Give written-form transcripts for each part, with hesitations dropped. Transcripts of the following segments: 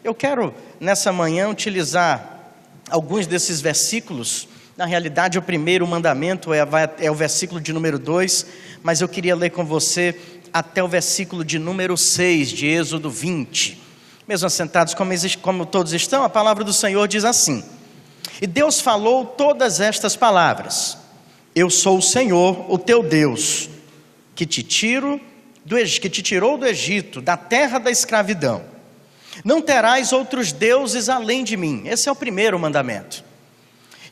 Eu quero, nessa manhã, utilizar alguns desses versículos. Na realidade, o primeiro mandamento é o versículo de número 2, mas eu queria ler com você até o versículo de número 6, de Êxodo 20. Mesmo assentados como todos estão, a palavra do Senhor diz assim: E Deus falou todas estas palavras: Eu sou o Senhor, o teu Deus, que te tirou do Egito, da terra da escravidão. Não terás outros deuses além de mim. Esse é o primeiro mandamento.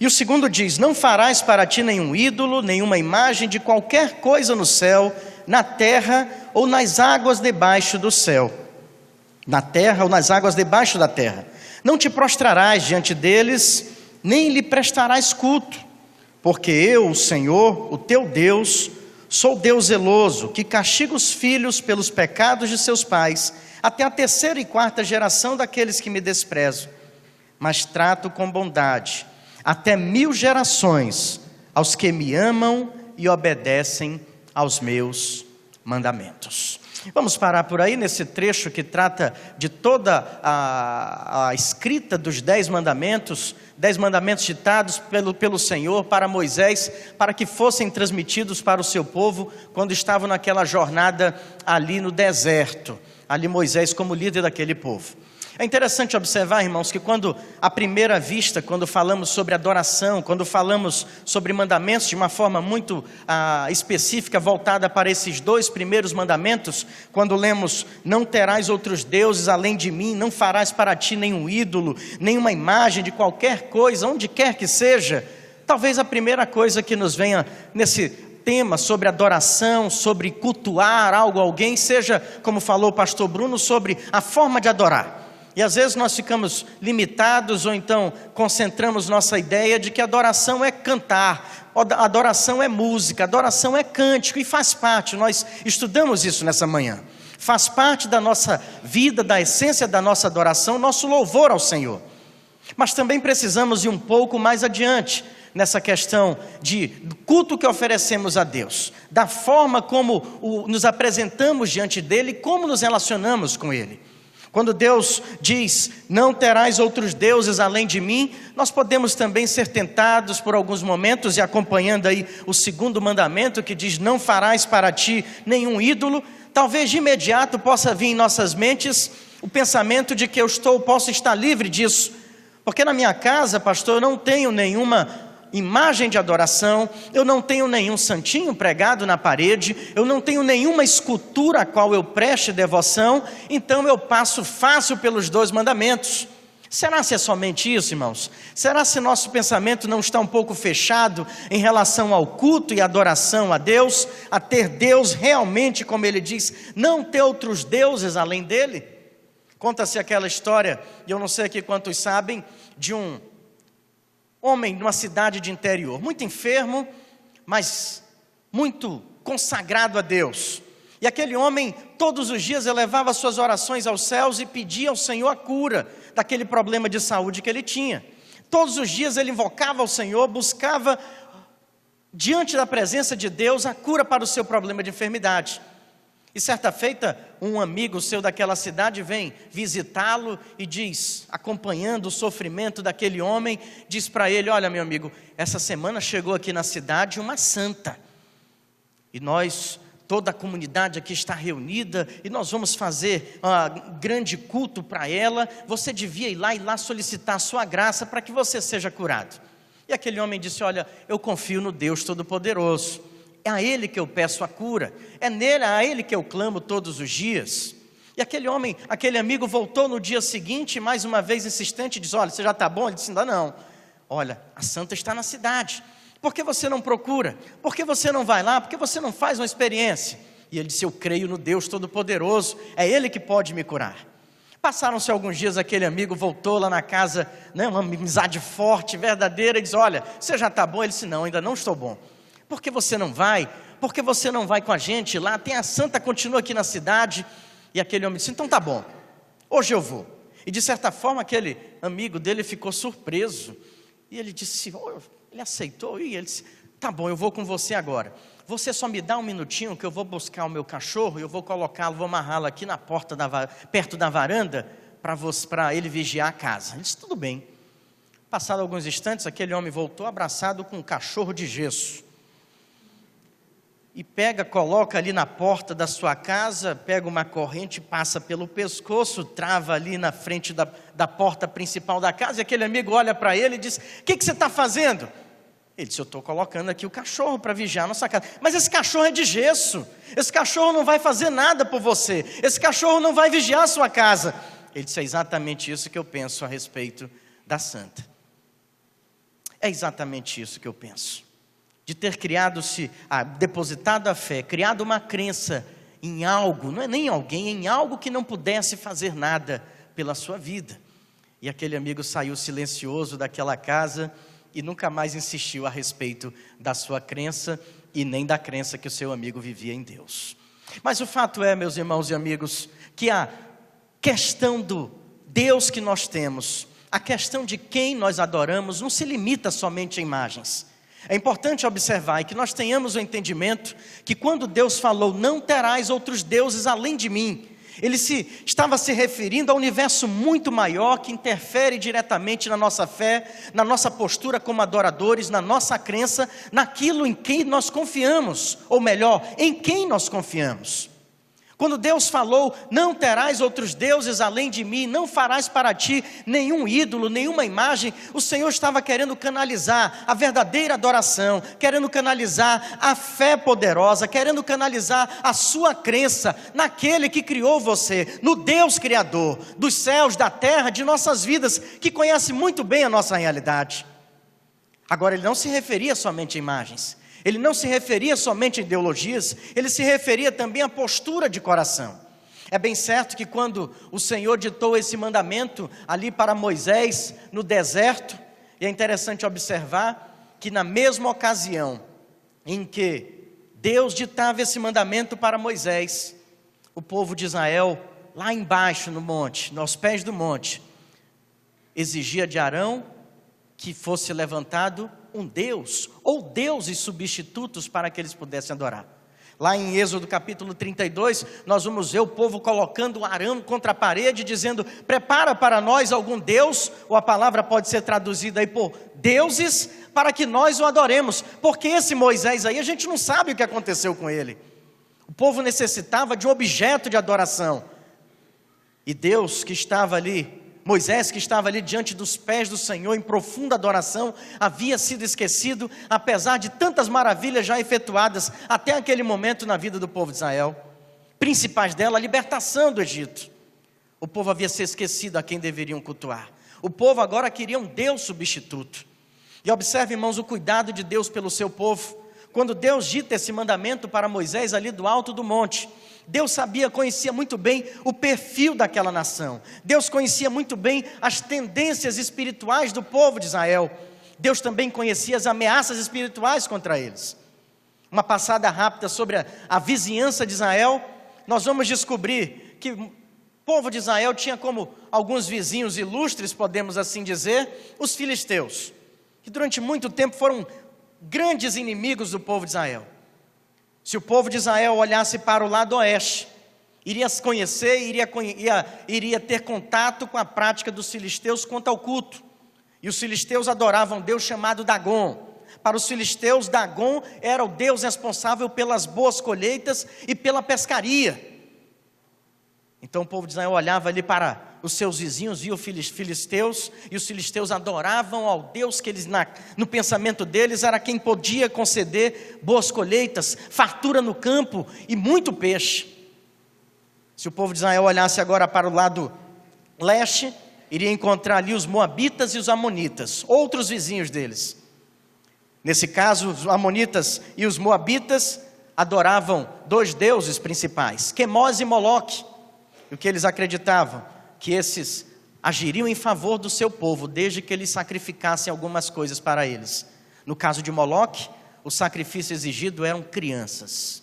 E o segundo diz: Não farás para ti nenhum ídolo, nenhuma imagem de qualquer coisa no céu, na terra ou nas águas debaixo do céu. Na terra ou nas águas debaixo da terra. Não te prostrarás diante deles, nem lhe prestarás culto. Porque eu, o Senhor, o teu Deus, sou Deus zeloso, que castiga os filhos pelos pecados de seus pais, até a terceira e quarta geração daqueles que me desprezam. Mas trato com bondade até 1000 gerações aos que me amam e obedecem aos meus mandamentos. Vamos parar por aí nesse trecho que trata de toda a escrita dos 10 mandamentos, 10 mandamentos ditados pelo Senhor para Moisés, para que fossem transmitidos para o seu povo quando estavam naquela jornada ali no deserto. Ali Moisés como líder daquele povo. É interessante observar, irmãos, que quando à primeira vista, quando falamos sobre adoração, quando falamos sobre mandamentos de uma forma muito específica, voltada para esses 2 primeiros mandamentos, quando lemos: Não terás outros deuses além de mim, não farás para ti nenhum ídolo, nenhuma imagem de qualquer coisa, onde quer que seja, talvez a primeira coisa que nos venha nesse tema sobre adoração, sobre cultuar algo, alguém, seja, como falou o pastor Bruno, sobre a forma de adorar. E às vezes nós ficamos limitados, ou então concentramos nossa ideia de que adoração é cantar, adoração é música, adoração é cântico, e faz parte, nós estudamos isso nessa manhã, faz parte da nossa vida, da essência da nossa adoração, nosso louvor ao Senhor. Mas também precisamos ir um pouco mais adiante, nessa questão do culto que oferecemos a Deus, da forma como nos apresentamos diante dEle, como nos relacionamos com Ele. Quando Deus diz: Não terás outros deuses além de mim, nós podemos também ser tentados por alguns momentos, e acompanhando aí o segundo mandamento que diz: Não farás para ti nenhum ídolo, talvez de imediato possa vir em nossas mentes o pensamento de que eu posso estar livre disso, porque na minha casa, pastor, eu não tenho nenhuma imagem de adoração, eu não tenho nenhum santinho pregado na parede, eu não tenho nenhuma escultura a qual eu preste devoção, então eu passo fácil pelos 2 mandamentos. Será se é somente isso, irmãos? Será se nosso pensamento não está um pouco fechado em relação ao culto e adoração a Deus, a ter Deus realmente, como ele diz, não ter outros deuses além dele? Conta-se aquela história, e eu não sei aqui quantos sabem, de um homem numa cidade de interior, muito enfermo, mas muito consagrado a Deus. E aquele homem, todos os dias, elevava suas orações aos céus e pedia ao Senhor a cura daquele problema de saúde que ele tinha. Todos os dias ele invocava ao Senhor, buscava diante da presença de Deus a cura para o seu problema de enfermidade. E certa feita, um amigo seu daquela cidade vem visitá-lo e diz, acompanhando o sofrimento daquele homem, diz para ele: Olha, meu amigo, essa semana chegou aqui na cidade uma santa, e toda a comunidade aqui está reunida, e nós vamos fazer um grande culto para ela. Você devia ir lá solicitar a sua graça para que você seja curado. E aquele homem disse: Olha, eu confio no Deus Todo-Poderoso, é a Ele que eu peço a cura, é a Ele que eu clamo todos os dias. E aquele amigo voltou no dia seguinte, mais uma vez insistente, diz: Olha, você já está bom? Ele disse: Ainda não. Olha, a santa está na cidade, por que você não procura? Por que você não vai lá? Por que você não faz uma experiência? E ele disse: Eu creio no Deus Todo-Poderoso, é Ele que pode me curar. Passaram-se alguns dias, aquele amigo voltou lá na casa, uma amizade forte, verdadeira, e diz: Olha, você já está bom? Ele disse: Não, ainda não estou bom. Por que você não vai? Por que você não vai com a gente lá? Tem a santa, continua aqui na cidade. E aquele homem disse: Então tá bom, hoje eu vou. E de certa forma aquele amigo dele ficou surpreso. E ele disse: Ele aceitou? E ele disse: Tá bom, eu vou com você agora. Você só me dá um minutinho que eu vou buscar o meu cachorro, eu vou colocá-lo, vou amarrá-lo aqui na porta, perto da varanda, para ele vigiar a casa. Ele disse, tudo bem. Passado alguns instantes, aquele homem voltou abraçado com um cachorro de gesso. E coloca ali na porta da sua casa, pega uma corrente, passa pelo pescoço, trava ali na frente da porta principal da casa, e aquele amigo olha para ele e diz, o que você está fazendo? Ele disse, eu estou colocando aqui o cachorro para vigiar a nossa casa. Mas esse cachorro é de gesso, esse cachorro não vai fazer nada por você, esse cachorro não vai vigiar a sua casa. Ele disse, é exatamente isso que eu penso a respeito da santa. É exatamente isso que eu penso. De ter depositado a fé, criado uma crença em algo, não é nem alguém, em algo que não pudesse fazer nada pela sua vida. E aquele amigo saiu silencioso daquela casa e nunca mais insistiu a respeito da sua crença e nem da crença que o seu amigo vivia em Deus. Mas o fato é, meus irmãos e amigos, que a questão do Deus que nós temos, a questão de quem nós adoramos, não se limita somente a imagens. É importante observar que nós tenhamos o entendimento que quando Deus falou, não terás outros deuses além de mim, Ele estava se referindo a um universo muito maior que interfere diretamente na nossa fé, na nossa postura como adoradores, na nossa crença, naquilo em quem nós confiamos, ou melhor, em quem nós confiamos. Quando Deus falou, não terás outros deuses além de mim, não farás para ti nenhum ídolo, nenhuma imagem, o Senhor estava querendo canalizar a verdadeira adoração, querendo canalizar a fé poderosa, querendo canalizar a sua crença naquele que criou você, no Deus Criador, dos céus, da terra, de nossas vidas, que conhece muito bem a nossa realidade. Agora, Ele não se referia somente a imagens, Ele não se referia somente a ideologias, Ele se referia também à postura de coração. É bem certo que quando o Senhor ditou esse mandamento ali para Moisés no deserto, e é interessante observar que na mesma ocasião em que Deus ditava esse mandamento para Moisés, o povo de Israel, lá embaixo no monte, aos pés do monte, exigia de Arão que fosse levantado um Deus, ou deuses substitutos para que eles pudessem adorar. Lá em Êxodo capítulo 32, nós vamos ver o povo colocando Arão contra a parede, dizendo, prepara para nós algum Deus, ou a palavra pode ser traduzida aí por deuses, para que nós o adoremos, porque esse Moisés aí, a gente não sabe o que aconteceu com ele. O povo necessitava de um objeto de adoração, e Deus que estava ali, Moisés que estava ali diante dos pés do Senhor em profunda adoração, havia sido esquecido, apesar de tantas maravilhas já efetuadas até aquele momento na vida do povo de Israel, principais dela, a libertação do Egito. O povo havia se esquecido a quem deveriam cultuar, o povo agora queria um Deus substituto. E observe, irmãos, o cuidado de Deus pelo seu povo. Quando Deus dita esse mandamento para Moisés ali do alto do monte, Deus conhecia muito bem o perfil daquela nação. Deus conhecia muito bem as tendências espirituais do povo de Israel. Deus também conhecia as ameaças espirituais contra eles. Uma passada rápida sobre a vizinhança de Israel, nós vamos descobrir que o povo de Israel tinha como alguns vizinhos ilustres, podemos assim dizer, os filisteus, que durante muito tempo foram grandes inimigos do povo de Israel. Se o povo de Israel olhasse para o lado oeste, iria se conhecer, iria ter contato com a prática dos filisteus quanto ao culto. E os filisteus adoravam um Deus chamado Dagom. Para os filisteus, Dagom era o Deus responsável pelas boas colheitas e pela pescaria. Então o povo de Israel olhava ali para os seus vizinhos, via os filisteus, e os filisteus adoravam ao Deus que eles, no pensamento deles, era quem podia conceder boas colheitas, fartura no campo e muito peixe. Se o povo de Israel olhasse agora para o lado leste, iria encontrar ali os moabitas e os amonitas, outros vizinhos deles. Nesse caso, os amonitas e os moabitas adoravam dois deuses principais, Quemós e Moloque. E o que eles acreditavam? Que esses agiriam em favor do seu povo, desde que eles sacrificassem algumas coisas para eles. No caso de Moloque, o sacrifício exigido eram crianças.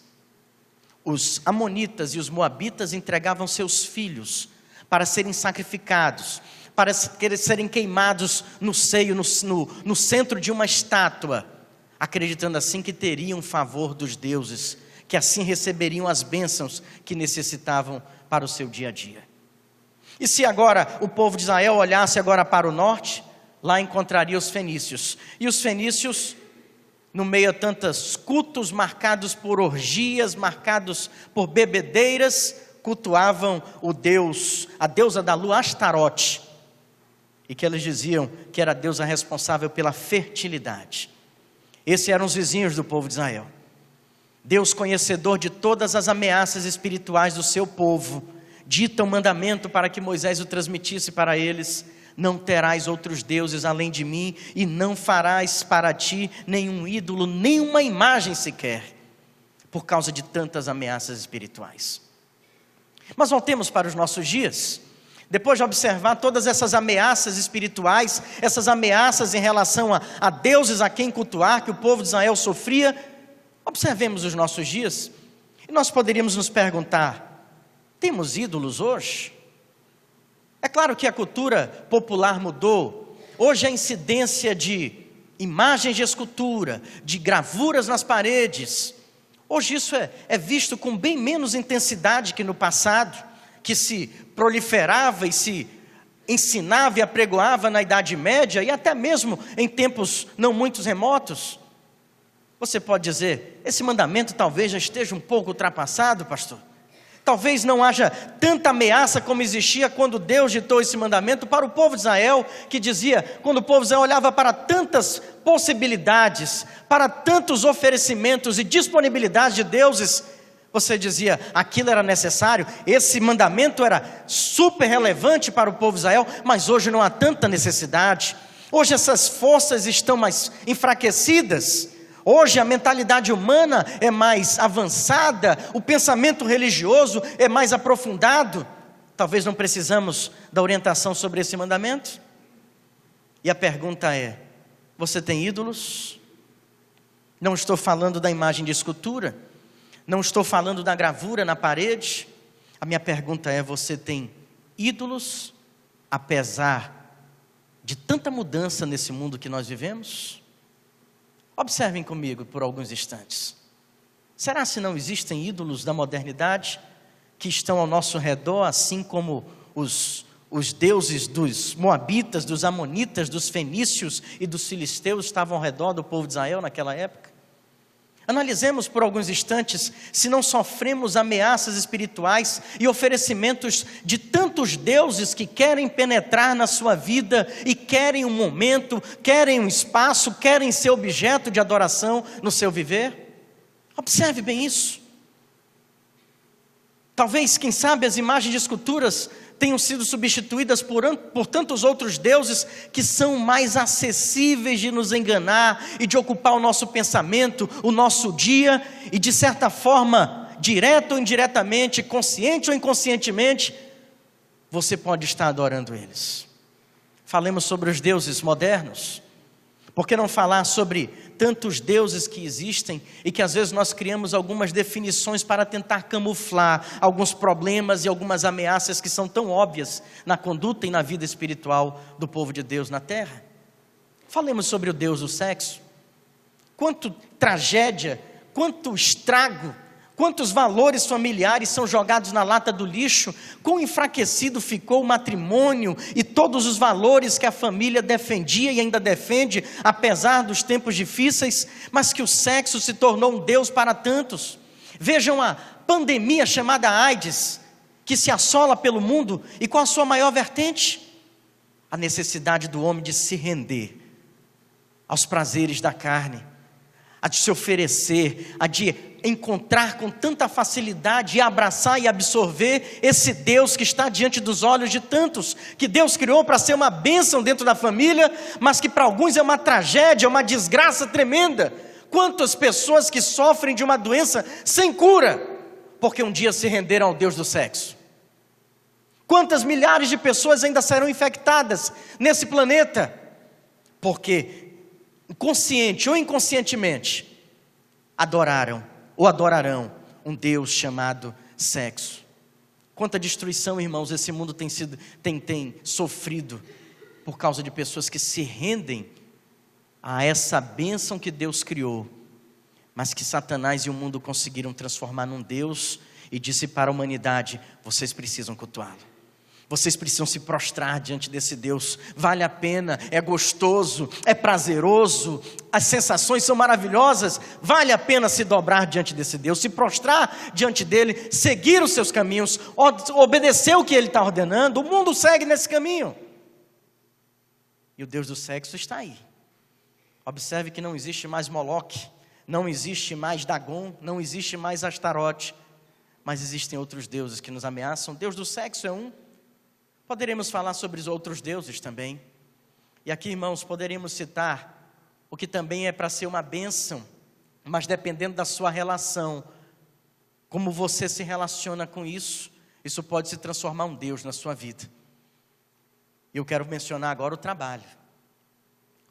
Os amonitas e os moabitas entregavam seus filhos para serem sacrificados, para serem queimados no seio, no centro de uma estátua, acreditando assim que teriam favor dos deuses, que assim receberiam as bênçãos que necessitavam para o seu dia a dia. E se agora o povo de Israel olhasse agora para o norte, lá encontraria os fenícios. E os fenícios, no meio a tantos cultos marcados por orgias, marcados por bebedeiras, cultuavam a deusa da lua, Astarote, e que eles diziam que era a deusa responsável pela fertilidade. Esses eram os vizinhos do povo de Israel. Deus, conhecedor de todas as ameaças espirituais do seu povo, dita um mandamento para que Moisés o transmitisse para eles: não terás outros deuses além de mim, e não farás para ti nenhum ídolo, nenhuma imagem sequer, por causa de tantas ameaças espirituais. Mas voltemos para os nossos dias. Depois de observar todas essas ameaças espirituais, essas ameaças em relação a deuses a quem cultuar, que o povo de Israel sofria, observemos os nossos dias, e nós poderíamos nos perguntar: temos ídolos hoje? É claro que a cultura popular mudou. Hoje a incidência de imagens de escultura, de gravuras nas paredes, hoje isso é visto com bem menos intensidade que no passado, que se proliferava e se ensinava e apregoava na Idade Média e até mesmo em tempos não muito remotos. Você pode dizer: esse mandamento talvez já esteja um pouco ultrapassado, pastor. Talvez não haja tanta ameaça como existia quando Deus ditou esse mandamento para o povo de Israel, que dizia, quando o povo de Israel olhava para tantas possibilidades, para tantos oferecimentos e disponibilidades de deuses, você dizia, aquilo era necessário, esse mandamento era super relevante para o povo de Israel, mas hoje não há tanta necessidade. Hoje essas forças estão mais enfraquecidas. Hoje a mentalidade humana é mais avançada, o pensamento religioso é mais aprofundado. Talvez não precisamos da orientação sobre esse mandamento. E a pergunta é: você tem ídolos? Não estou falando da imagem de escultura, não estou falando da gravura na parede. A minha pergunta é: você tem ídolos, apesar de tanta mudança nesse mundo que nós vivemos? Observem comigo por alguns instantes. Será se não existem ídolos da modernidade que estão ao nosso redor, assim como os deuses dos moabitas, dos amonitas, dos fenícios e dos filisteus estavam ao redor do povo de Israel naquela época? Analisemos por alguns instantes se não sofremos ameaças espirituais e oferecimentos de tantos deuses que querem penetrar na sua vida e querem um momento, querem um espaço, querem ser objeto de adoração no seu viver. Observe bem isso. Talvez, quem sabe, as imagens de esculturas tenham sido substituídas por tantos outros deuses que são mais acessíveis de nos enganar e de ocupar o nosso pensamento, o nosso dia, e de certa forma, direta ou indiretamente, consciente ou inconscientemente, você pode estar adorando eles. Falemos sobre os deuses modernos. Por que não falar sobre tantos deuses que existem e que às vezes nós criamos algumas definições para tentar camuflar alguns problemas e algumas ameaças que são tão óbvias na conduta e na vida espiritual do povo de Deus na terra? Falemos sobre o Deus do sexo. Quanto tragédia, quanto estrago, quantos valores familiares são jogados na lata do lixo, quão enfraquecido ficou o matrimônio e todos os valores que a família defendia e ainda defende, apesar dos tempos difíceis, mas que o sexo se tornou um Deus para tantos. Vejam a pandemia chamada AIDS, que se assola pelo mundo, e qual a sua maior vertente? A necessidade do homem de se render aos prazeres da carne, a de se oferecer, a de encontrar com tanta facilidade e abraçar e absorver esse Deus que está diante dos olhos de tantos, que Deus criou para ser uma bênção dentro da família, mas que para alguns é uma tragédia, uma desgraça tremenda. Quantas pessoas que sofrem de uma doença sem cura, porque um dia se renderam ao Deus do sexo? Quantas milhares de pessoas ainda serão infectadas nesse planeta, porque consciente ou inconscientemente adoraram ou adorarão um Deus chamado sexo. Quanta destruição, irmãos, esse mundo tem sofrido por causa de pessoas que se rendem a essa bênção que Deus criou, mas que Satanás e o mundo conseguiram transformar num Deus e disse para a humanidade: vocês precisam cultuá-lo. Vocês precisam se prostrar diante desse Deus. Vale a pena, é gostoso, é prazeroso, as sensações são maravilhosas. Vale a pena se dobrar diante desse Deus, se prostrar diante dele, seguir os seus caminhos, obedecer o que ele está ordenando. O mundo segue nesse caminho. E o Deus do sexo está aí. Observe que não existe mais Moloque, não existe mais Dagon, não existe mais Astarote, mas existem outros deuses que nos ameaçam. Deus do sexo é um. Poderíamos falar sobre os outros deuses também. E aqui, irmãos, poderíamos citar o que também é para ser uma bênção, mas dependendo da sua relação, como você se relaciona com isso, isso pode se transformar um Deus na sua vida. E eu quero mencionar agora o trabalho.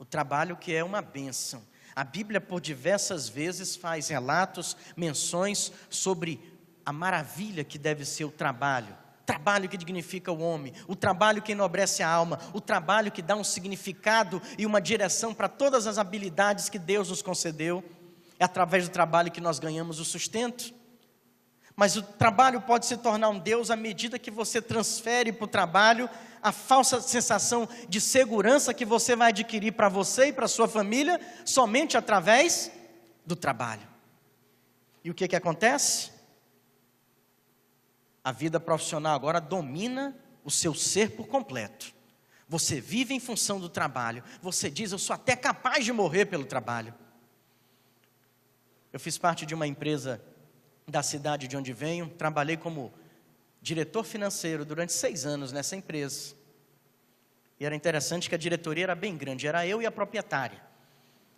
O trabalho que é uma bênção. A Bíblia por diversas vezes faz relatos, menções sobre a maravilha que deve ser o trabalho. Trabalho que dignifica o homem, o trabalho que enobrece a alma, o trabalho que dá um significado e uma direção para todas as habilidades que Deus nos concedeu. É através do trabalho que nós ganhamos o sustento. Mas o trabalho pode se tornar um Deus à medida que você transfere para o trabalho a falsa sensação de segurança que você vai adquirir para você e para a sua família somente através do trabalho. E o que acontece? A vida profissional agora domina o seu ser por completo. Você vive em função do trabalho. Você diz, eu sou até capaz de morrer pelo trabalho. Eu fiz parte de uma empresa da cidade de onde venho. Trabalhei como diretor financeiro durante 6 anos nessa empresa. E era interessante que a diretoria era bem grande. Era eu e a proprietária.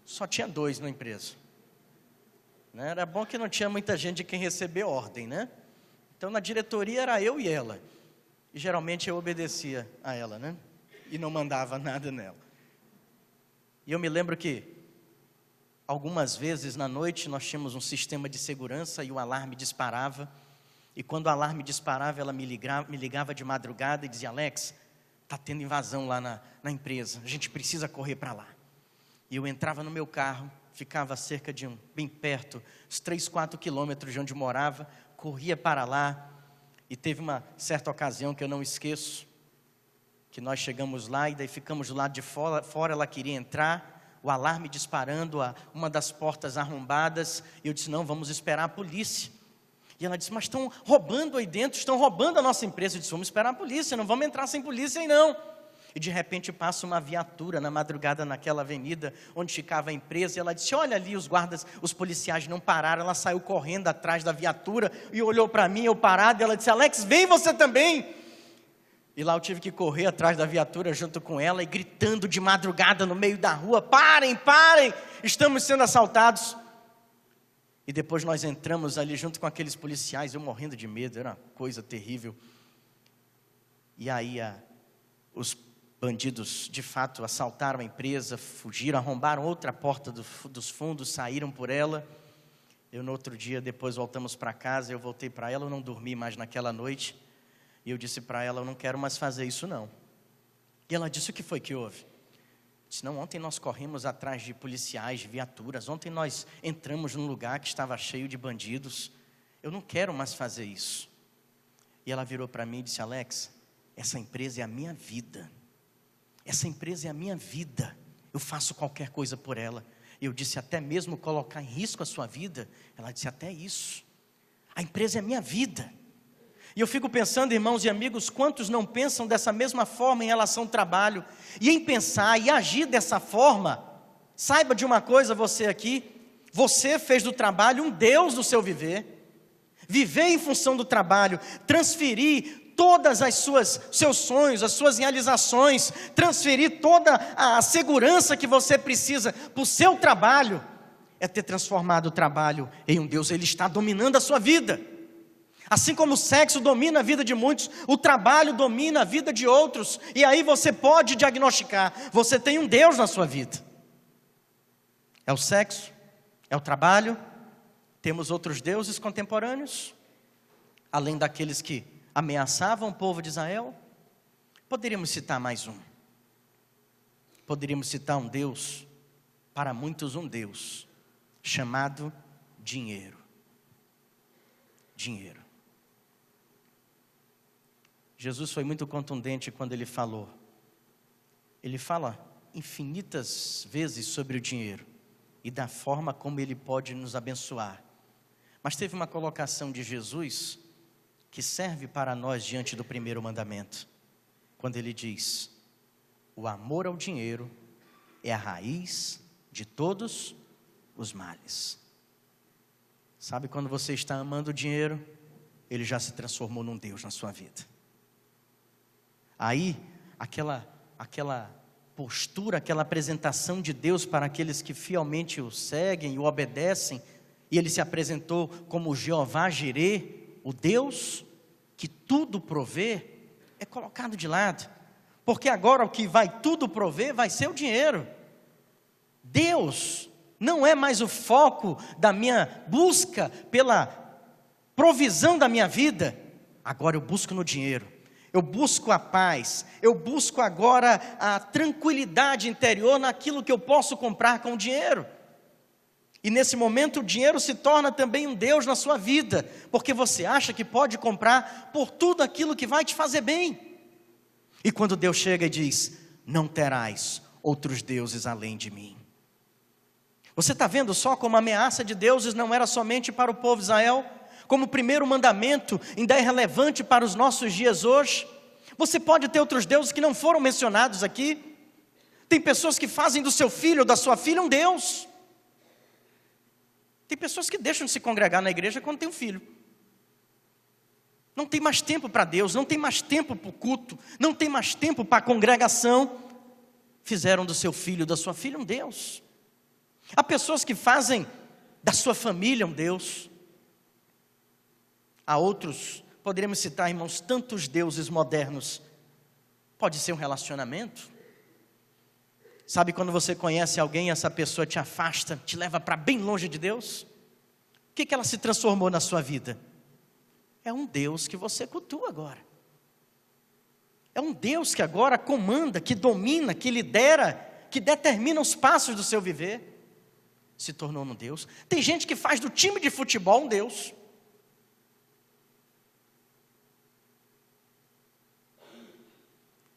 Só tinha 2 na empresa. Era bom que não tinha muita gente de quem receber ordem, né? Então, na diretoria era eu e ela. E geralmente eu obedecia a ela, né? E não mandava nada nela. E eu me lembro que, algumas vezes na noite, nós tínhamos um sistema de segurança e o alarme disparava. E quando o alarme disparava, ela me ligava de madrugada e dizia, Alex, está tendo invasão lá na empresa. A gente precisa correr para lá. E eu entrava no meu carro, ficava cerca de bem perto, uns 3, 4 quilômetros de onde morava, corria para lá, e teve uma certa ocasião que eu não esqueço, que nós chegamos lá, e daí ficamos do lado de fora, ela queria entrar, o alarme disparando, uma das portas arrombadas, e eu disse, não, vamos esperar a polícia. E ela disse, mas estão roubando aí dentro, estão roubando a nossa empresa. Eu disse, vamos esperar a polícia, não vamos entrar sem polícia aí não. E de repente passa uma viatura na madrugada naquela avenida onde ficava a empresa, e ela disse, olha ali os guardas, os policiais não pararam. Ela saiu correndo atrás da viatura e olhou para mim, eu parado, e ela disse, Alex, vem você também. E lá eu tive que correr atrás da viatura junto com ela, e gritando de madrugada no meio da rua, parem, estamos sendo assaltados. E depois nós entramos ali junto com aqueles policiais, eu morrendo de medo, era uma coisa terrível. E aí os bandidos, de fato, assaltaram a empresa, fugiram, arrombaram outra porta dos fundos, saíram por ela. Eu, no outro dia, depois voltamos para casa, eu voltei para ela, eu não dormi mais naquela noite. E eu disse para ela, eu não quero mais fazer isso não. E ela disse, o que foi que houve? Eu disse, não, ontem nós corremos atrás de policiais, de viaturas. Ontem nós entramos num lugar que estava cheio de bandidos. Eu não quero mais fazer isso. E ela virou para mim e disse, Alex, essa empresa é a minha vida. Essa empresa é a minha vida, eu faço qualquer coisa por ela. Eu disse, até mesmo colocar em risco a sua vida? Ela disse, até isso. A empresa é a minha vida. E eu fico pensando, irmãos e amigos, quantos não pensam dessa mesma forma em relação ao trabalho? E em pensar e agir dessa forma, saiba de uma coisa você aqui, você fez do trabalho um Deus do seu viver. Viver em função do trabalho, transferir todas seus sonhos, as suas realizações, transferir toda a segurança que você precisa para o seu trabalho, é ter transformado o trabalho em um Deus. Ele está dominando a sua vida. Assim como o sexo domina a vida de muitos, o trabalho domina a vida de outros. E aí você pode diagnosticar, você tem um Deus na sua vida. É o sexo, é o trabalho. Temos outros deuses contemporâneos, além daqueles que ameaçavam o povo de Israel. Poderíamos citar mais um. Poderíamos citar um Deus, para muitos um Deus, chamado dinheiro. Dinheiro. Jesus foi muito contundente quando ele falou. Ele fala infinitas vezes sobre o dinheiro e da forma como ele pode nos abençoar. Mas teve uma colocação de Jesus que serve para nós diante do primeiro mandamento, quando ele diz: o amor ao dinheiro é a raiz de todos os males. Sabe quando você está amando o dinheiro, ele já se transformou num Deus na sua vida. Aí, aquela postura, aquela apresentação de Deus para aqueles que fielmente o seguem e o obedecem, e ele se apresentou como Jeová Jirê, o Deus que tudo provê, é colocado de lado, porque agora o que vai tudo prover vai ser o dinheiro. Deus não é mais o foco da minha busca pela provisão da minha vida. Agora eu busco no dinheiro, eu busco a paz, eu busco agora a tranquilidade interior naquilo que eu posso comprar com o dinheiro. E nesse momento o dinheiro se torna também um Deus na sua vida, porque você acha que pode comprar por tudo aquilo que vai te fazer bem. E quando Deus chega e diz: não terás outros deuses além de mim. Você está vendo só como a ameaça de deuses não era somente para o povo de Israel, como o primeiro mandamento ainda é relevante para os nossos dias hoje. Você pode ter outros deuses que não foram mencionados aqui. Tem pessoas que fazem do seu filho ou da sua filha um Deus. Tem pessoas que deixam de se congregar na igreja quando tem um filho. Não tem mais tempo para Deus, não tem mais tempo para o culto, não tem mais tempo para a congregação. Fizeram do seu filho, da sua filha um Deus. Há pessoas que fazem da sua família um Deus. Há outros, poderíamos citar, irmãos, tantos deuses modernos. Pode ser um relacionamento. Sabe quando você conhece alguém e essa pessoa te afasta, te leva para bem longe de Deus? O que ela se transformou na sua vida? É um Deus que você cultua agora. É um Deus que agora comanda, que domina, que lidera, que determina os passos do seu viver. Se tornou um Deus. Tem gente que faz do time de futebol um Deus.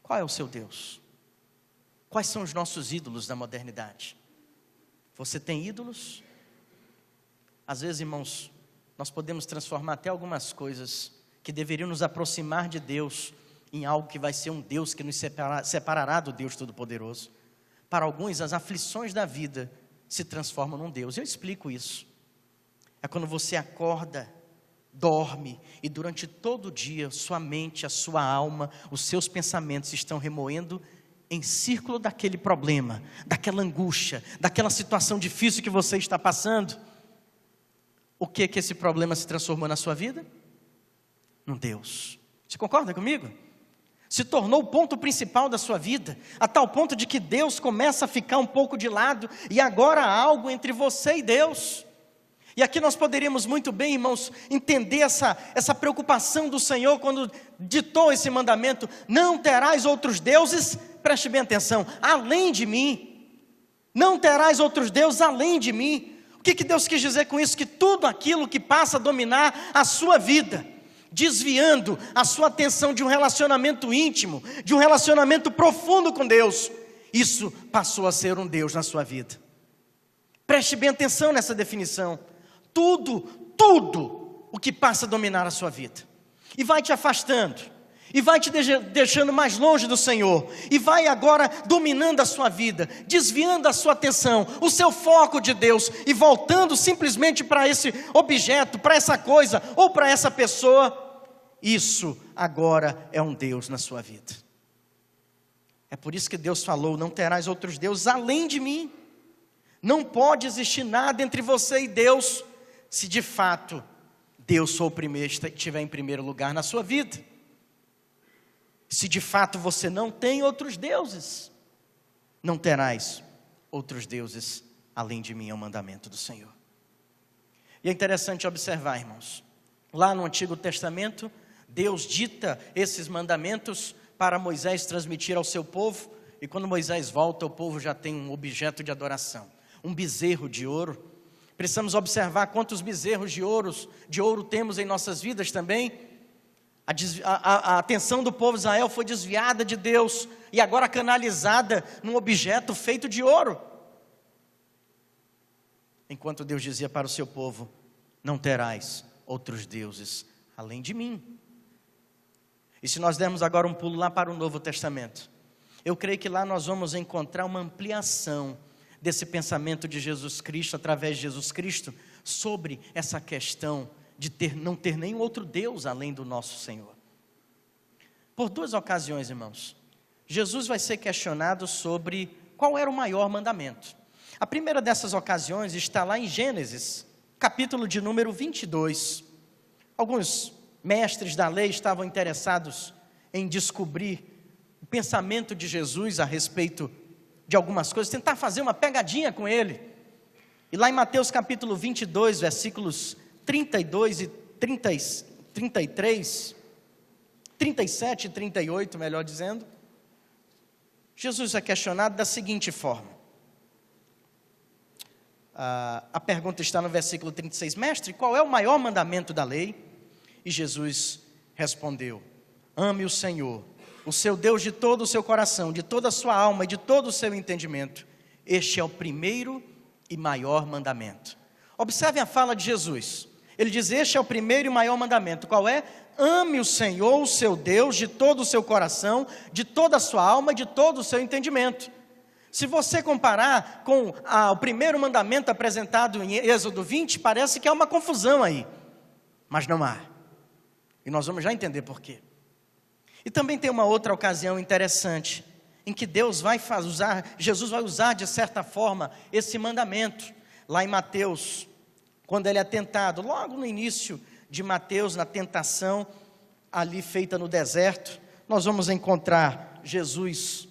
Qual é o seu Deus? Quais são os nossos ídolos da modernidade? Você tem ídolos? Às vezes, irmãos, nós podemos transformar até algumas coisas que deveriam nos aproximar de Deus em algo que vai ser um Deus que nos separará do Deus Todo-Poderoso. Para alguns, as aflições da vida se transformam num Deus. Eu explico isso. É quando você acorda, dorme e durante todo o dia sua mente, a sua alma, os seus pensamentos estão remoendo em círculo daquele problema, daquela angústia, daquela situação difícil que você está passando. O que esse problema se transformou na sua vida? Num Deus. Você concorda comigo? Se tornou o ponto principal da sua vida, a tal ponto de que Deus começa a ficar um pouco de lado, e agora há algo entre você e Deus. E aqui nós poderíamos muito bem, irmãos, entender essa preocupação do Senhor quando ditou esse mandamento: não terás outros deuses, preste bem atenção, além de mim. Não terás outros deuses além de mim. O que Deus quis dizer com isso? Que tudo aquilo que passa a dominar a sua vida, desviando a sua atenção de um relacionamento íntimo, de um relacionamento profundo com Deus, isso passou a ser um Deus na sua vida. Preste bem atenção nessa definição. Tudo o que passa a dominar a sua vida, e vai te afastando, e vai te deixando mais longe do Senhor, e vai agora dominando a sua vida, desviando a sua atenção, o seu foco de Deus, e voltando simplesmente para esse objeto, para essa coisa, ou para essa pessoa. Isso agora é um Deus na sua vida. É por isso que Deus falou: não terás outros deuses além de mim. Não pode existir nada entre você e Deus, se de fato Deus sou o primeiro, estiver em primeiro lugar na sua vida. Se de fato você não tem outros deuses, não terás outros deuses além de mim, é o mandamento do Senhor. E é interessante observar, irmãos, lá no Antigo Testamento, Deus dita esses mandamentos para Moisés transmitir ao seu povo, e quando Moisés volta, o povo já tem um objeto de adoração, um bezerro de ouro. Precisamos observar quantos bezerros de ouro temos em nossas vidas também. A atenção do povo de Israel foi desviada de Deus e agora canalizada num objeto feito de ouro. Enquanto Deus dizia para o seu povo: não terás outros deuses além de mim. E se nós dermos agora um pulo lá para o Novo Testamento, eu creio que lá nós vamos encontrar uma ampliação desse pensamento de Jesus Cristo, através de Jesus Cristo, sobre essa questão de não ter nenhum outro Deus além do nosso Senhor. Por duas ocasiões, irmãos, Jesus vai ser questionado sobre qual era o maior mandamento. A primeira dessas ocasiões está lá em Gênesis, capítulo de número 22. Alguns mestres da lei estavam interessados em descobrir o pensamento de Jesus a respeito de algumas coisas, tentar fazer uma pegadinha com ele. E lá em Mateus capítulo 22, versículos 32 e 33, 37 e 38, melhor dizendo, Jesus é questionado da seguinte forma. A pergunta está no versículo 36, mestre, qual é o maior mandamento da lei? E Jesus respondeu: ame o Senhor, o seu Deus, de todo o seu coração, de toda a sua alma e de todo o seu entendimento. Este é o primeiro e maior mandamento. Observem a fala de Jesus. Ele diz: este é o primeiro e maior mandamento. Qual é? Ame o Senhor, o seu Deus, de todo o seu coração, de toda a sua alma e de todo o seu entendimento. Se você comparar com o primeiro mandamento apresentado em Êxodo 20, parece que há uma confusão aí, mas não há, e nós vamos já entender por quê. E também tem uma outra ocasião interessante, em que Jesus vai usar de certa forma esse mandamento, lá em Mateus, quando ele é tentado, logo no início de Mateus, na tentação, ali feita no deserto, nós vamos encontrar Jesus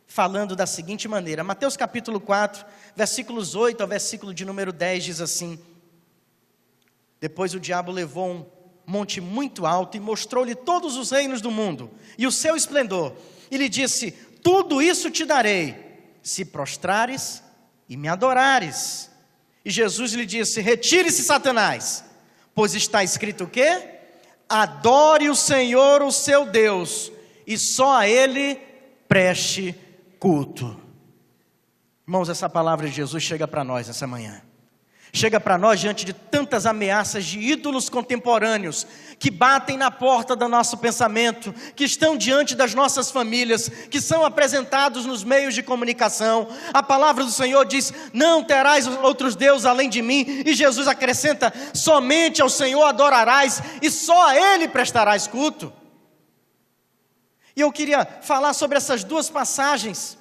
falando da seguinte maneira. Mateus capítulo 4, versículos 8 ao versículo de número 10, diz assim: depois o diabo levou um monte muito alto e mostrou-lhe todos os reinos do mundo e o seu esplendor, e lhe disse: tudo isso te darei, se prostrares e me adorares. E Jesus lhe disse: retire-se, Satanás, pois está escrito o quê? Adore o Senhor, o seu Deus, e só a Ele preste culto. Irmãos, essa palavra de Jesus chega para nós essa manhã. Chega para nós diante de tantas ameaças de ídolos contemporâneos que batem na porta do nosso pensamento, que estão diante das nossas famílias, que são apresentados nos meios de comunicação. A palavra do Senhor diz: não terás outros deuses além de mim, e Jesus acrescenta: somente ao Senhor adorarás e só a Ele prestarás culto. E eu queria falar sobre essas duas passagens.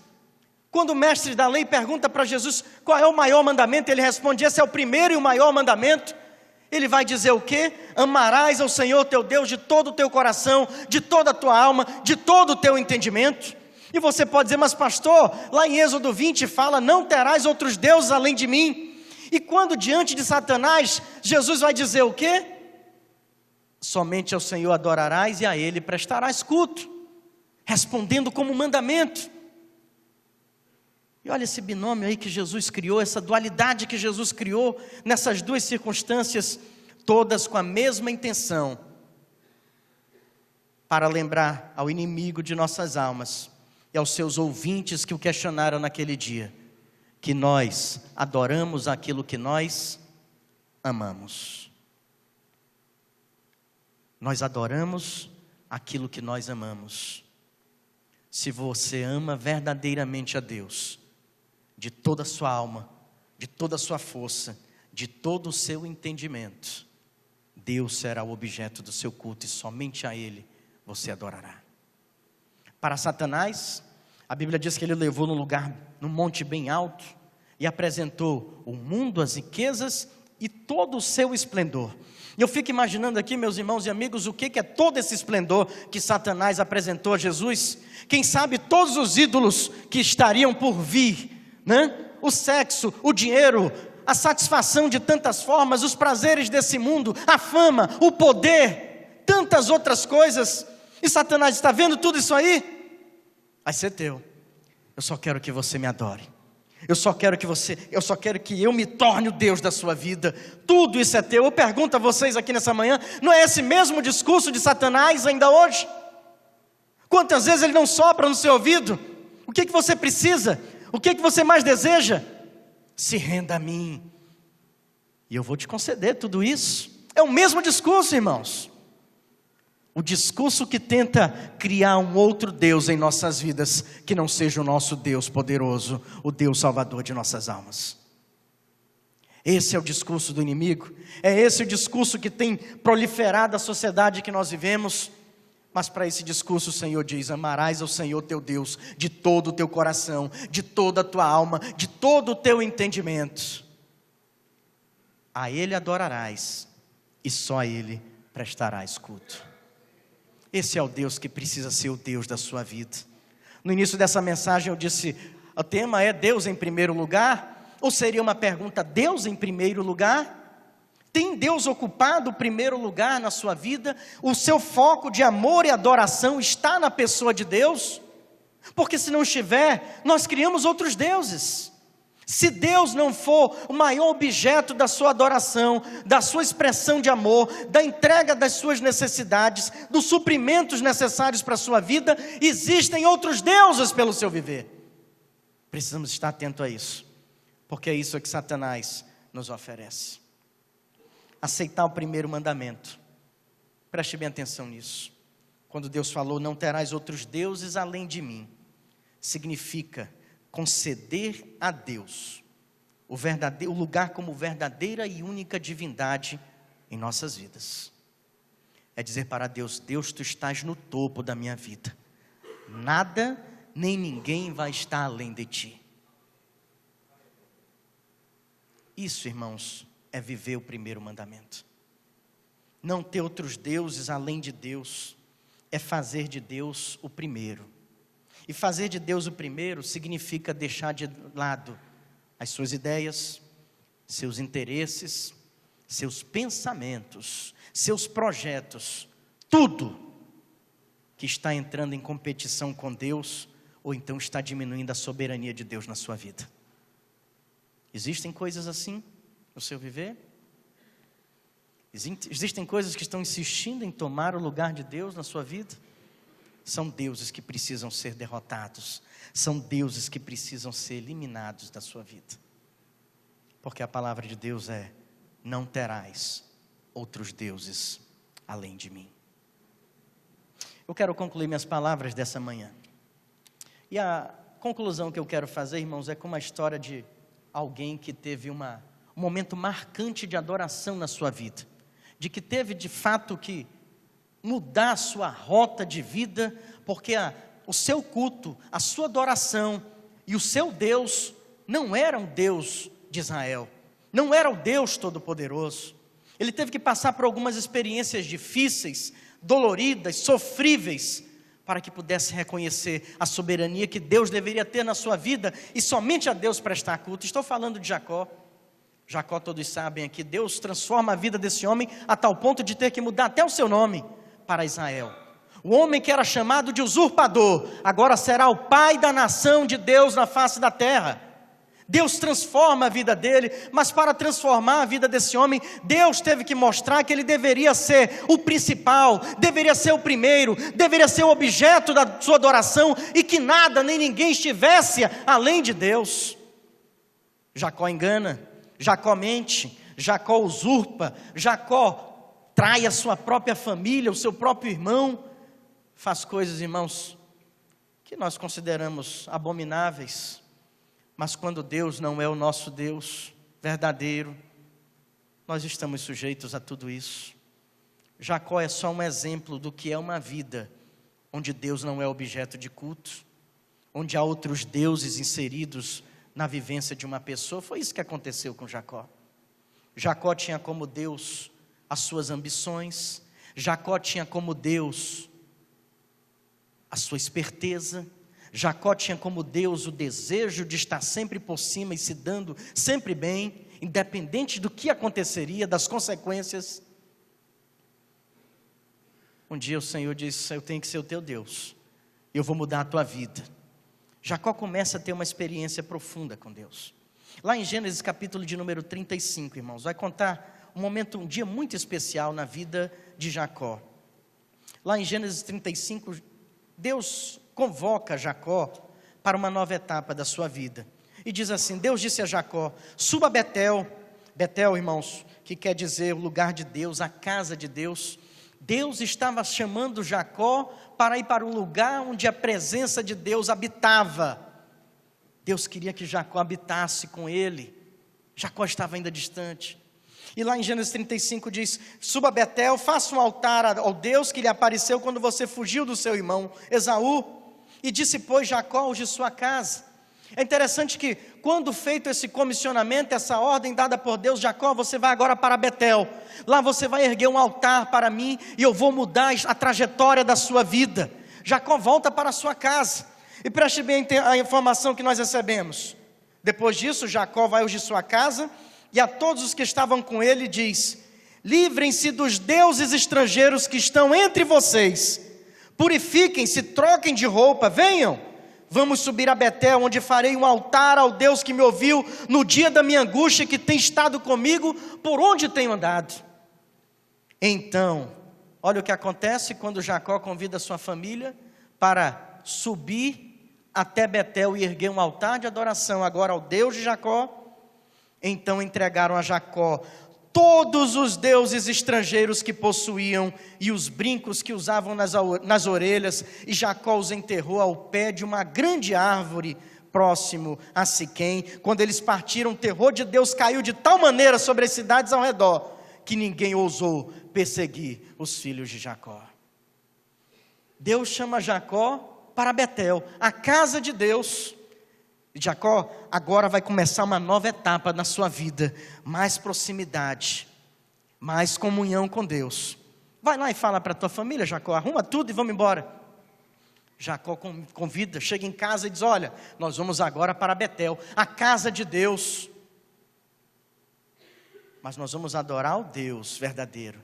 Quando o mestre da lei pergunta para Jesus qual é o maior mandamento, ele responde: esse é o primeiro e o maior mandamento. Ele vai dizer o quê? Amarás ao Senhor teu Deus de todo o teu coração, de toda a tua alma, de todo o teu entendimento. E você pode dizer: mas pastor, lá em Êxodo 20 fala: não terás outros deuses além de mim. E quando diante de Satanás, Jesus vai dizer o quê? Somente ao Senhor adorarás e a Ele prestarás culto, respondendo como mandamento. E olha esse binômio aí que Jesus criou, essa dualidade que Jesus criou nessas duas circunstâncias, todas com a mesma intenção, para lembrar ao inimigo de nossas almas e aos seus ouvintes que o questionaram naquele dia, que nós adoramos aquilo que nós amamos. Nós adoramos aquilo que nós amamos. Se você ama verdadeiramente a Deus, de toda a sua alma, de toda a sua força, de todo o seu entendimento, Deus será o objeto do seu culto e somente a Ele você adorará. Para Satanás, a Bíblia diz que ele levou num monte bem alto e apresentou o mundo, as riquezas e todo o seu esplendor. E eu fico imaginando aqui, meus irmãos e amigos, o que é todo esse esplendor que Satanás apresentou a Jesus. Quem sabe todos os ídolos que estariam por vir, né? O sexo, o dinheiro, a satisfação de tantas formas, os prazeres desse mundo, a fama, o poder, tantas outras coisas. E Satanás está vendo tudo isso aí? Vai ser teu. Eu só quero que você me adore. Eu só quero que eu me torne o Deus da sua vida. Tudo isso é teu. Eu pergunto a vocês aqui nessa manhã, não é esse mesmo discurso de Satanás ainda hoje? Quantas vezes ele não sopra no seu ouvido? O que você precisa? O que você mais deseja? Se renda a mim, e eu vou te conceder tudo isso. É o mesmo discurso, irmãos. O discurso que tenta criar um outro Deus em nossas vidas, que não seja o nosso Deus poderoso, o Deus salvador de nossas almas. Esse é o discurso do inimigo, é esse o discurso que tem proliferado a sociedade que nós vivemos. Mas para esse discurso o Senhor diz: amarás ao Senhor teu Deus de todo o teu coração, de toda a tua alma, de todo o teu entendimento. A Ele adorarás e só a Ele prestarás culto. Esse é o Deus que precisa ser o Deus da sua vida. No início dessa mensagem eu disse, o tema é Deus em primeiro lugar? Ou seria uma pergunta, Deus em primeiro lugar? Tem Deus ocupado o primeiro lugar na sua vida? O seu foco de amor e adoração está na pessoa de Deus? Porque se não estiver, nós criamos outros deuses. Se Deus não for o maior objeto da sua adoração, da sua expressão de amor, da entrega das suas necessidades, dos suprimentos necessários para a sua vida, existem outros deuses pelo seu viver. Precisamos estar atentos a isso, porque é isso que Satanás nos oferece. Aceitar o primeiro mandamento. Preste bem atenção nisso. Quando Deus falou, não terás outros deuses além de mim, significa conceder a Deus o lugar como verdadeira e única divindade em nossas vidas. É dizer para Deus, Deus, tu estás no topo da minha vida. Nada, nem ninguém vai estar além de ti. Isso, irmãos, é viver o primeiro mandamento. Não ter outros deuses além de Deus, é fazer de Deus o primeiro. E fazer de Deus o primeiro significa deixar de lado as suas ideias, seus interesses, seus pensamentos, seus projetos, tudo que está entrando em competição com Deus, ou então está diminuindo a soberania de Deus na sua vida. Existem coisas assim no seu viver? Existem coisas que estão insistindo em tomar o lugar de Deus na sua vida? São deuses que precisam ser derrotados, são deuses que precisam ser eliminados da sua vida. Porque a palavra de Deus é, não terás outros deuses além de mim. Eu quero concluir minhas palavras dessa manhã. E a conclusão que eu quero fazer, irmãos, é com uma história de alguém que teve um momento marcante de adoração na sua vida. De que teve de fato que mudar a sua rota de vida, porque o seu culto, a sua adoração e o seu Deus não era um Deus de Israel, não era o Deus Todo-Poderoso. Ele teve que passar por algumas experiências difíceis, doloridas, sofríveis, para que pudesse reconhecer a soberania que Deus deveria ter na sua vida e somente a Deus prestar culto. Estou falando de Jacó. Jacó, todos sabem aqui, Deus transforma a vida desse homem a tal ponto de ter que mudar até o seu nome para Israel. O homem que era chamado de usurpador, agora será o pai da nação de Deus na face da terra. Deus transforma a vida dele, mas para transformar a vida desse homem, Deus teve que mostrar que ele deveria ser o principal, deveria ser o primeiro, deveria ser o objeto da sua adoração, e que nada nem ninguém estivesse além de Deus. Jacó engana, Jacó mente, Jacó usurpa, Jacó trai a sua própria família, o seu próprio irmão, faz coisas, irmãos, que nós consideramos abomináveis, mas quando Deus não é o nosso Deus verdadeiro, nós estamos sujeitos a tudo isso. Jacó é só um exemplo do que é uma vida onde Deus não é objeto de culto, onde há outros deuses inseridos na vivência de uma pessoa. Foi isso que aconteceu com Jacó. Jacó tinha como Deus as suas ambições, Jacó tinha como Deus a sua esperteza, Jacó tinha como Deus o desejo de estar sempre por cima e se dando sempre bem, independente do que aconteceria, das consequências. Um dia o Senhor disse, eu tenho que ser o teu Deus, eu vou mudar a tua vida, Jacó começa a ter uma experiência profunda com Deus. Lá em Gênesis capítulo de número 35, irmãos, vai contar um dia muito especial na vida de Jacó. Lá em Gênesis 35, Deus convoca Jacó para uma nova etapa da sua vida. E diz assim, Deus disse a Jacó, suba a Betel. Betel, irmãos, que quer dizer o lugar de Deus, a casa de Deus. Deus estava chamando Jacó para ir para um lugar onde a presença de Deus habitava. Deus queria que Jacó habitasse com ele. Jacó estava ainda distante. E lá em Gênesis 35 diz, suba a Betel, faça um altar ao Deus que lhe apareceu quando você fugiu do seu irmão Esaú. E disse, pois, Jacó aos de sua casa. É interessante que quando feito esse comissionamento, essa ordem dada por Deus, Jacó, você vai agora para Betel. Lá você vai erguer um altar para mim e eu vou mudar a trajetória da sua vida. Jacó volta para a sua casa. E preste bem a informação que nós recebemos. Depois disso, Jacó vai aos de sua casa e a todos os que estavam com ele diz, livrem-se dos deuses estrangeiros que estão entre vocês. Purifiquem-se, troquem de roupa, venham. Vamos subir a Betel, onde farei um altar ao Deus que me ouviu no dia da minha angústia, que tem estado comigo por onde tenho andado. Então, olha o que acontece quando Jacó convida a sua família para subir até Betel e erguer um altar de adoração agora ao Deus de Jacó. Então entregaram a Jacó todos os deuses estrangeiros que possuíam e os brincos que usavam nas orelhas, e Jacó os enterrou ao pé de uma grande árvore próximo a Siquém. Quando eles partiram, o terror de Deus caiu de tal maneira sobre as cidades ao redor, que ninguém ousou perseguir os filhos de Jacó. Deus chama Jacó para Betel, a casa de Deus. Jacó agora vai começar uma nova etapa na sua vida, mais proximidade, mais comunhão com Deus. Vai lá e fala para a tua família, Jacó, arruma tudo e vamos embora. Jacó convida, chega em casa e diz, olha, nós vamos agora para Betel, a casa de Deus. Mas nós vamos adorar o Deus verdadeiro.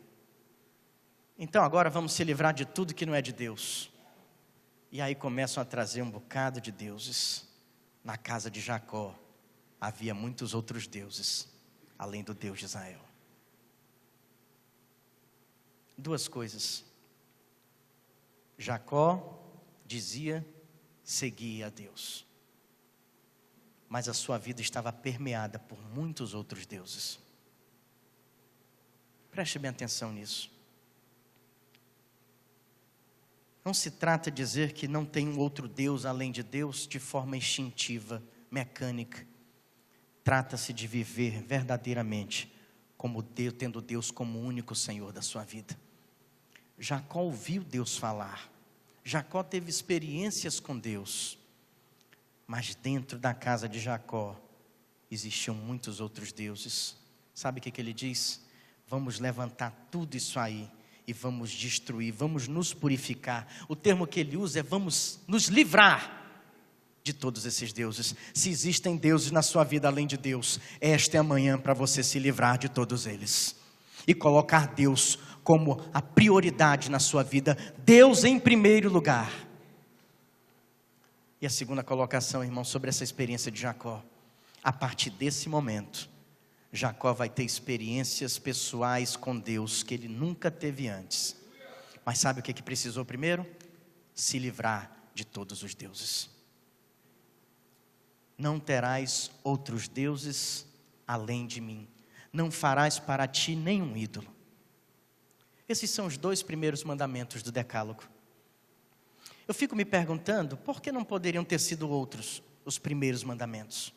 Então agora vamos se livrar de tudo que não é de Deus. E aí começam a trazer um bocado de deuses. Na casa de Jacó havia muitos outros deuses, além do Deus de Israel. Duas coisas. Jacó dizia seguir a Deus, mas a sua vida estava permeada por muitos outros deuses. Preste bem atenção nisso. Não se trata de dizer que não tem um outro Deus além de Deus de forma instintiva, mecânica. Trata-se de viver verdadeiramente como Deus, tendo Deus como único Senhor da sua vida. Jacó ouviu Deus falar. Jacó teve experiências com Deus. Mas dentro da casa de Jacó existiam muitos outros deuses. Sabe o que ele diz? Vamos levantar tudo isso aí e vamos destruir, vamos nos purificar. O termo que ele usa é vamos nos livrar de todos esses deuses. Se existem deuses na sua vida além de Deus, esta é a manhã para você se livrar de todos eles e colocar Deus como a prioridade na sua vida, Deus em primeiro lugar. E a segunda colocação, irmão, sobre essa experiência de Jacó. A partir desse momento, Jacó vai ter experiências pessoais com Deus que ele nunca teve antes. Mas sabe o que precisou primeiro? Se livrar de todos os deuses. Não terás outros deuses além de mim. Não farás para ti nenhum ídolo. Esses são os 2 primeiros mandamentos do Decálogo. Eu fico me perguntando, por que não poderiam ter sido outros os primeiros mandamentos?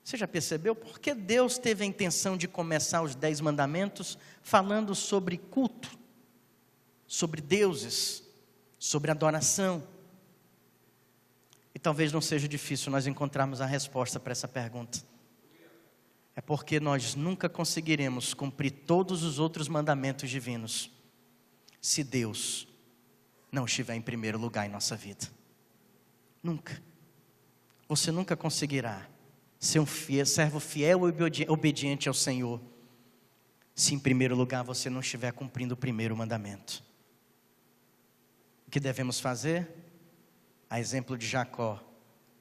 Você já percebeu por que Deus teve a intenção de começar os 10 mandamentos falando sobre culto, sobre deuses, sobre adoração? E talvez não seja difícil nós encontrarmos a resposta para essa pergunta. É porque nós nunca conseguiremos cumprir todos os outros mandamentos divinos se Deus não estiver em primeiro lugar em nossa vida. Nunca. Você nunca conseguirá ser um servo fiel e obediente ao Senhor se em primeiro lugar você não estiver cumprindo o primeiro mandamento. O que devemos fazer? a exemplo de Jacó,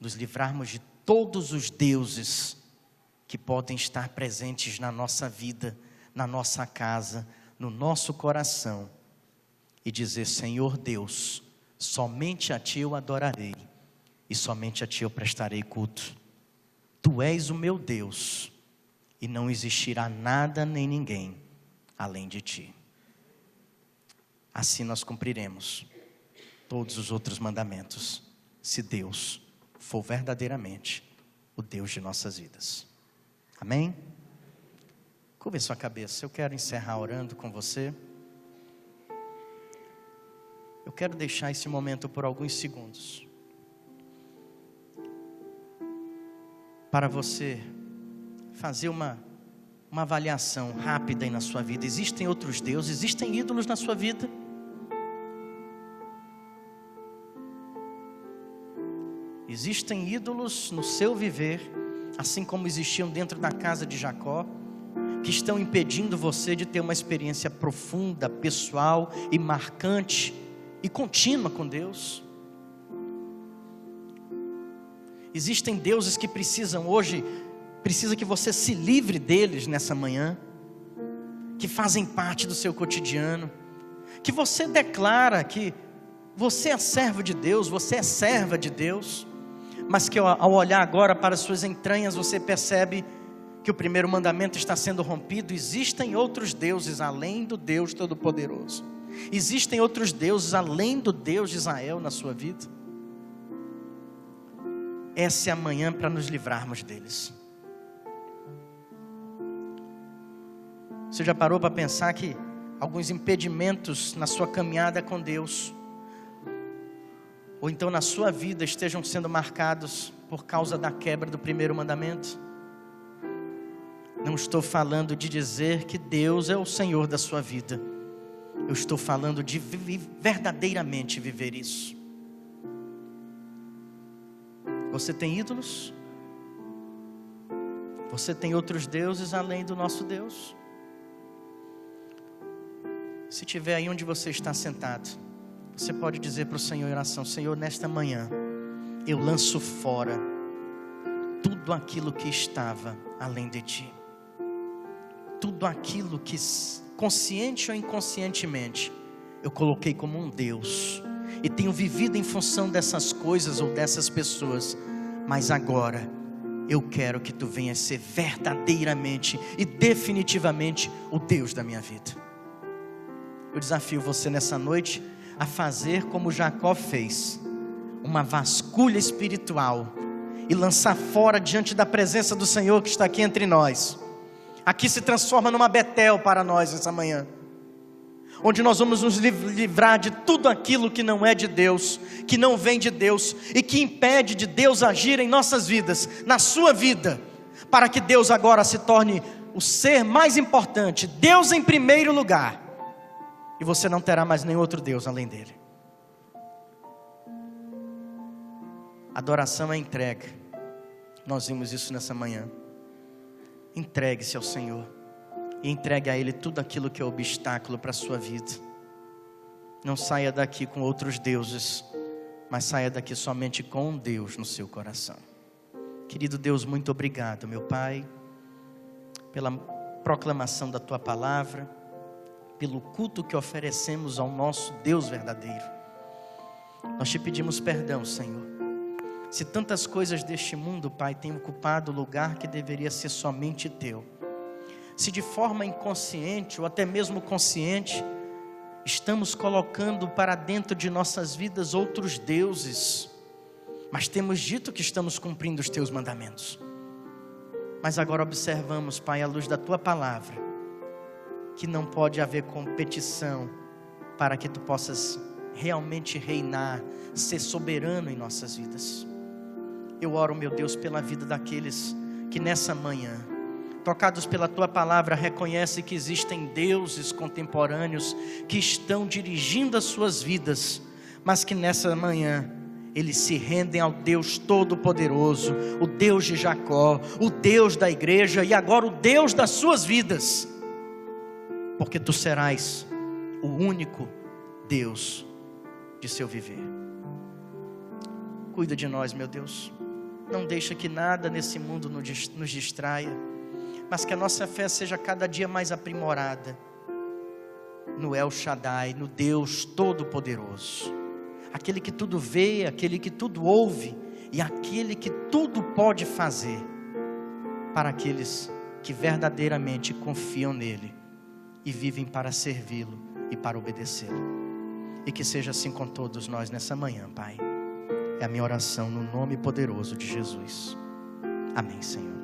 nos livrarmos de todos os deuses que podem estar presentes na nossa vida, na nossa casa, no nosso coração, e dizer: Senhor Deus, somente a Ti eu adorarei, e somente a Ti eu prestarei culto. Tu és o meu Deus, e não existirá nada nem ninguém além de Ti. Assim nós cumpriremos todos os outros mandamentos, se Deus for verdadeiramente o Deus de nossas vidas. Amém? Curve sua cabeça. Eu quero encerrar orando com você. Eu quero deixar esse momento por alguns segundos para você fazer uma avaliação rápida aí na sua vida. Existem outros deuses, existem ídolos na sua vida? Existem ídolos no seu viver, assim como existiam dentro da casa de Jacó, que estão impedindo você de ter uma experiência profunda, pessoal e marcante e contínua com Deus. Existem deuses que precisam que você se livre deles nessa manhã, que fazem parte do seu cotidiano, que você declara que você é servo de Deus, você é serva de Deus, mas que ao olhar agora para as suas entranhas, você percebe que o primeiro mandamento está sendo rompido. Existem outros deuses além do Deus Todo-Poderoso. Existem outros deuses além do Deus de Israel na sua vida. Essa é a manhã para nos livrarmos deles. Você já parou para pensar que alguns impedimentos na sua caminhada com Deus, ou então na sua vida, estejam sendo marcados por causa da quebra do primeiro mandamento? Não estou falando de dizer que Deus é o Senhor da sua vida. Eu estou falando de verdadeiramente viver isso. Você tem ídolos? Você tem outros deuses além do nosso Deus? Se tiver aí onde você está sentado, você pode dizer para o Senhor em oração: Senhor, nesta manhã, eu lanço fora tudo aquilo que estava além de Ti. Tudo aquilo que, consciente ou inconscientemente, eu coloquei como um Deus, e tenho vivido em função dessas coisas ou dessas pessoas. Mas agora, eu quero que Tu venhas ser verdadeiramente e definitivamente o Deus da minha vida. Eu desafio você nessa noite a fazer como Jacó fez, uma vasculha espiritual, e lançar fora diante da presença do Senhor que está aqui entre nós. Aqui se transforma numa Betel para nós essa manhã, onde nós vamos nos livrar de tudo aquilo que não é de Deus, que não vem de Deus, e que impede de Deus agir em nossas vidas, na sua vida, para que Deus agora se torne o ser mais importante, Deus em primeiro lugar, e você não terá mais nenhum outro Deus além dele. Adoração é entrega. Nós vimos isso nessa manhã. Entregue-se ao Senhor e entregue a Ele tudo aquilo que é obstáculo para a sua vida. Não saia daqui com outros deuses, mas saia daqui somente com um Deus no seu coração. Querido Deus, muito obrigado, meu Pai, pela proclamação da Tua palavra, pelo culto que oferecemos ao nosso Deus verdadeiro. Nós Te pedimos perdão, Senhor, se tantas coisas deste mundo, Pai, têm ocupado o lugar que deveria ser somente Teu. Se de forma inconsciente ou até mesmo consciente, estamos colocando para dentro de nossas vidas outros deuses, mas temos dito que estamos cumprindo os Teus mandamentos. Mas agora observamos, Pai, à luz da Tua palavra, que não pode haver competição para que Tu possas realmente reinar, ser soberano em nossas vidas. Eu oro, meu Deus, pela vida daqueles que nessa manhã, tocados pela Tua palavra, reconhecem que existem deuses contemporâneos que estão dirigindo as suas vidas, mas que nessa manhã eles se rendem ao Deus Todo-Poderoso, o Deus de Jacó, o Deus da igreja e agora o Deus das suas vidas, porque Tu serás o único Deus de seu viver. Cuida de nós, meu Deus. Não deixa que nada nesse mundo nos distraia, mas que a nossa fé seja cada dia mais aprimorada no El Shaddai, no Deus Todo-Poderoso, aquele que tudo vê, aquele que tudo ouve e aquele que tudo pode fazer para aqueles que verdadeiramente confiam nele e vivem para servi-lo e para obedecê-lo. E que seja assim com todos nós nessa manhã, Pai. É a minha oração no nome poderoso de Jesus. Amém, Senhor.